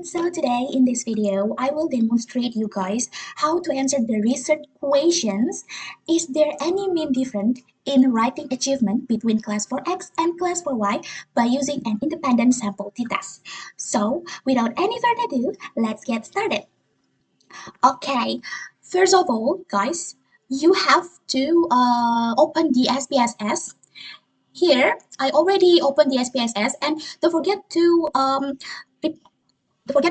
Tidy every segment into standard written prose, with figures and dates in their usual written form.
So today in this video, I will demonstrate you guys how to answer the research questions. Is there any main difference in writing achievement between class 4X and class 4Y by using an independent sample t-test? So without any further ado, let's get started. Okay, first of all, guys, you have to open the SPSS. Here, I already opened the SPSS, and don't forget to prepare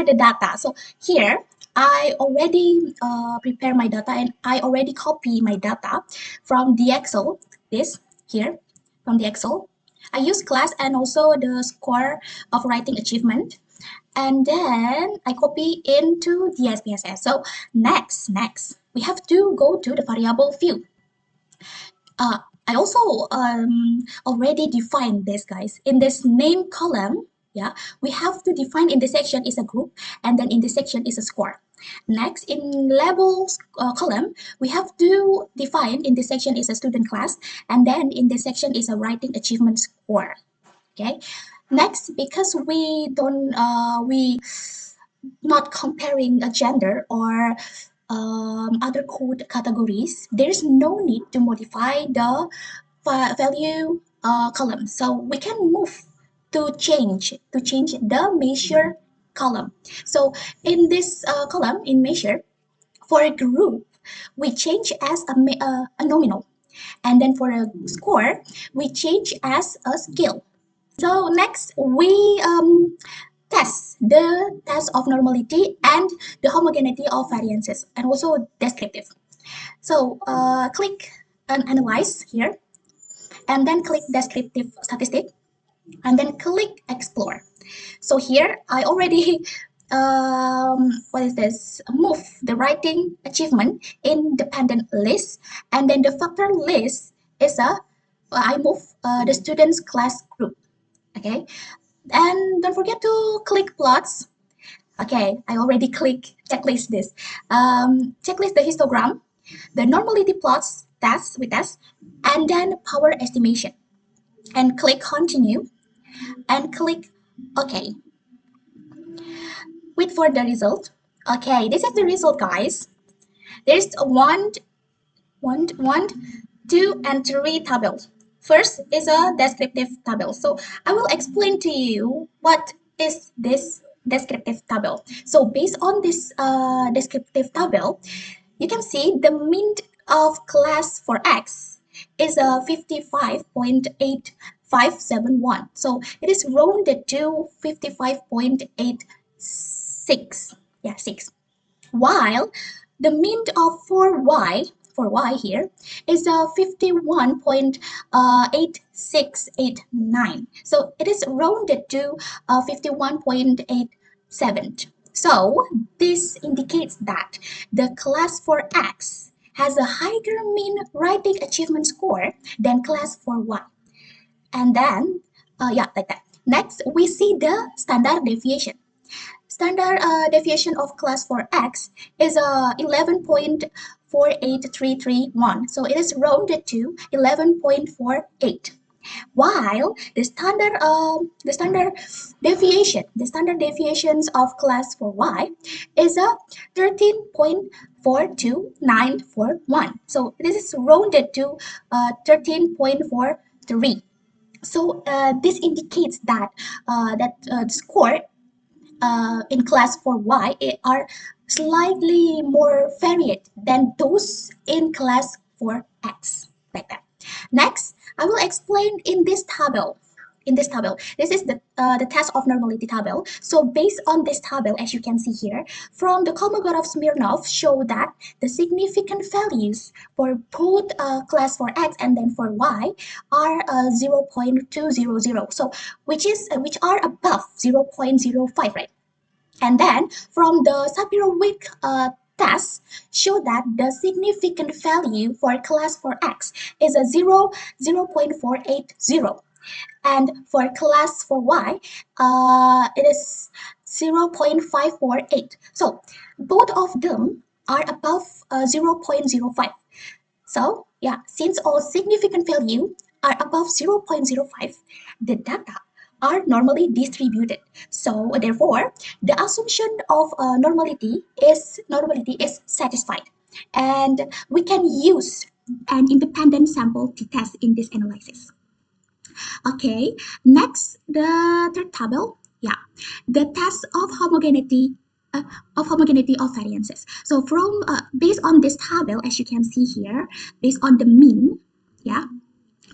the data. So here I already prepare my data, and I already copy my data from the Excel. This here from the Excel. I use class and also the score of writing achievement, and then I copy into the SPSS. So next we have to go to the variable view. I also already defined this, guys, in this name column. Yeah, we have to define in this section is a group, and then in this section is a score. Next, in labels column, we have to define in this section is a student class, and then in this section is a writing achievement score. Okay. Next, because we not comparing a gender or other code categories, there's no need to modify the value column. So we can move to change the measure column. So in this column in measure, for a group, we change as a nominal, and then for a score, we change as a scale. So next we test of normality and the homogeneity of variances, and also descriptive. So click and analyze here, and then click descriptive statistic, and then click explore. So here I already move the writing achievement independent list, and then the factor list is I move the students class group. Okay, and don't forget to click plots. Okay, I already click checklist this. Checklist the histogram, the normality plots test with test, and then power estimation. And click continue, and click OK. Wait for the result. Okay, this is the result, guys. There's one, two, and three tables. First is a descriptive table. So I will explain to you what is this descriptive table. So based on this descriptive table, you can see the mean of class for X is a 55.8571. So it is rounded to 55.86. Yeah, 6. While the mean of for Y here is a 51.8689. So it is rounded to 51.87. So this indicates that the class for X has a higher mean writing achievement score than class for Y. And then, yeah, like that. Next, we see the standard deviation. Standard deviation of class for X is 11.48331. So it is rounded to 11.48. While the standard deviations of class for Y is a 13.42941. So this is rounded to 13.43. So this indicates that the score in class for Y are slightly more varied than those in class for X, like that. Next, I will explain in this table. This is the test of normality table. So based on this table, as you can see here, from the Kolmogorov-Smirnov show that the significant values for both class for X and then for Y are 0.200. So which are above 0.05, right? And then from the Sapir-Whorf test show that the significant value for class for X is a 0.480. And for class for Y, it is 0.548. So both of them are above 0.05. So yeah, since all significant value are above 0.05, the data are normally distributed. So therefore, the assumption of normality is satisfied, and we can use an independent sample to test in this analysis. Okay, next the third table. Yeah, the test uh, of homogeneity of variances. So from based on this table, as you can see here, based on the mean, yeah,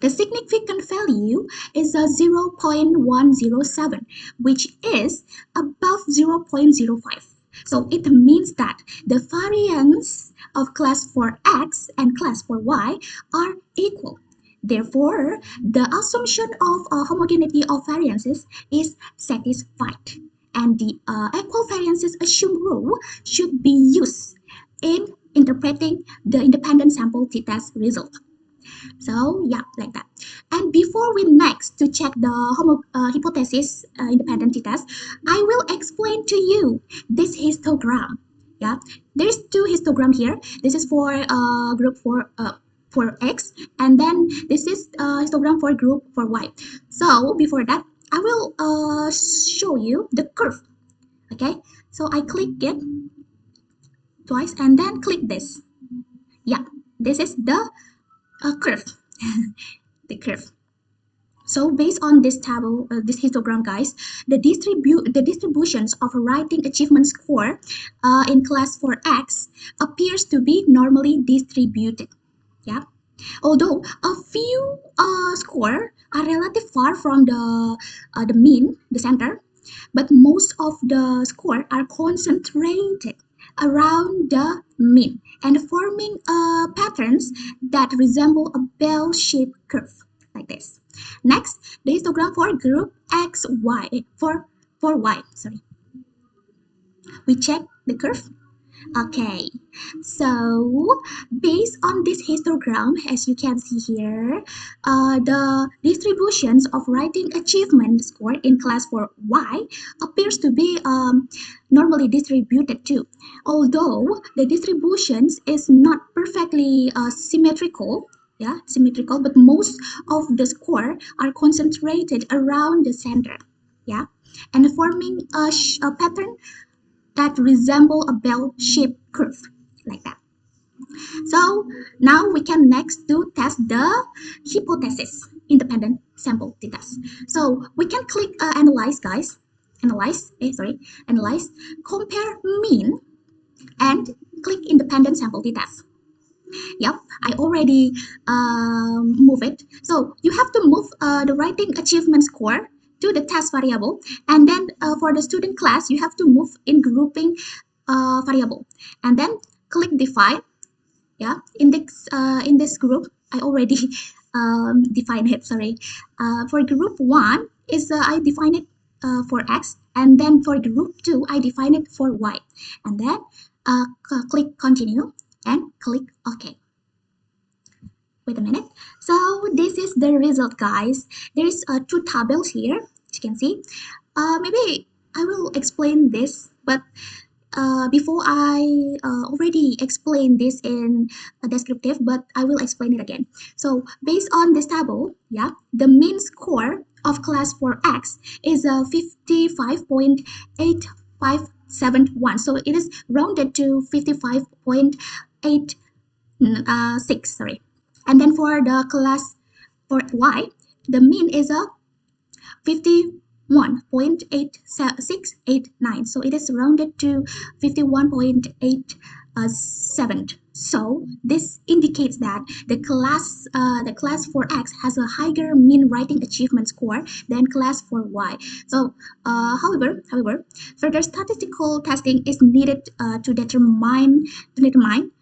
the significant value is a 0.107, which is above 0.05. So it means that the variance of class for X and class for Y are equal. Therefore, the assumption of homogeneity of variances is satisfied, and the equal variances assumed rule should be used in interpreting the independent sample t-test result. So yeah, like that. And before we next to check the hypothesis independent test, I will explain to you this histogram. Yeah, there's two histogram here. This is for group for X, and then this is histogram for group for Y. So before that, I will show you the curve. Okay, so I click it twice and then click this. Yeah, this is the curve. The curve. So based on this table, this histogram, guys, the distributions of writing achievement score in class for X appears to be normally distributed. Yeah. Although a few score are relatively far from the mean, the center, but most of the score are concentrated around the mean and forming patterns that resemble a bell-shaped curve like this. Next, the histogram for group X, Y, for Y, sorry. We check the curve. Okay, so based on this histogram, as you can see here, the distributions of writing achievement score in class for Y appears to be normally distributed too. Although the distributions is not perfectly symmetrical, yeah, symmetrical, but most of the score are concentrated around the center, yeah, and forming a pattern that resemble a bell-shaped curve like that. So now we can next do test the hypothesis independent sample t-test. So we can click analyze, guys. Analyze, compare mean, and click independent sample t-test. Yep, I already move it. So you have to move the writing achievement score to the test variable, and then for the student class you have to move in grouping variable, and then click define. Yeah, in this group I already define it, sorry. For group 1 is I define it for X, and then for group 2 I define it for Y, and then click continue and click OK. Wait a minute. So this is the result, guys. There's two tables here, as you can see. Maybe I will explain this, but before I already explained this in a descriptive, but I will explain it again. So based on this table, yeah, the mean score of class for X is 55.8571. So it is rounded to 55.86, sorry. And then for the class for Y, the mean is a 51.8689. So it is rounded to 51.87. So this indicates that the class for X has a higher mean writing achievement score than class for Y. So however, further statistical testing is needed to determine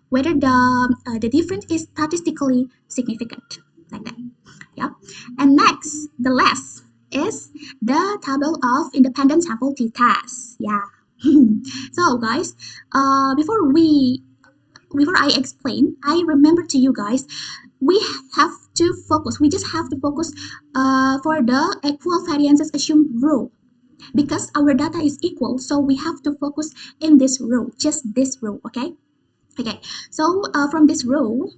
whether the difference is statistically significant, like that. Yeah. And next, the last is the table of independent sample t-test. Yeah. So guys, before I explain, I remember to you guys, we just have to focus for the equal variances assumed rule, because our data is equal, so we have to focus in this row, just this row. Okay. Okay, so from this row,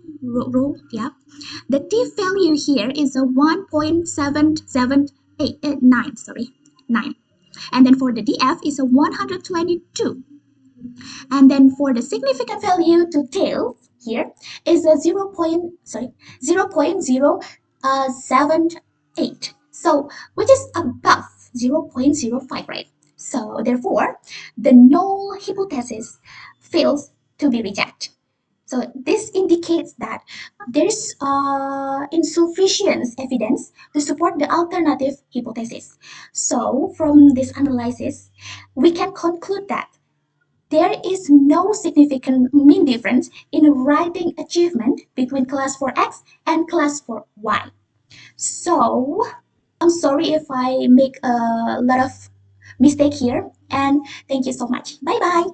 yeah, the t value here is a 1.778. 9, sorry, 9. And then for the DF is a 122. And then for the significant value to tail here is a 0.78. So which is above 0.05, right? So therefore, the null hypothesis fails to be rejected. So this indicates that there's insufficient evidence to support the alternative hypothesis. So from this analysis, we can conclude that there is no significant mean difference in writing achievement between class 4X and class 4Y. So I'm sorry if I make a lot of mistake here, and thank you so much. Bye bye.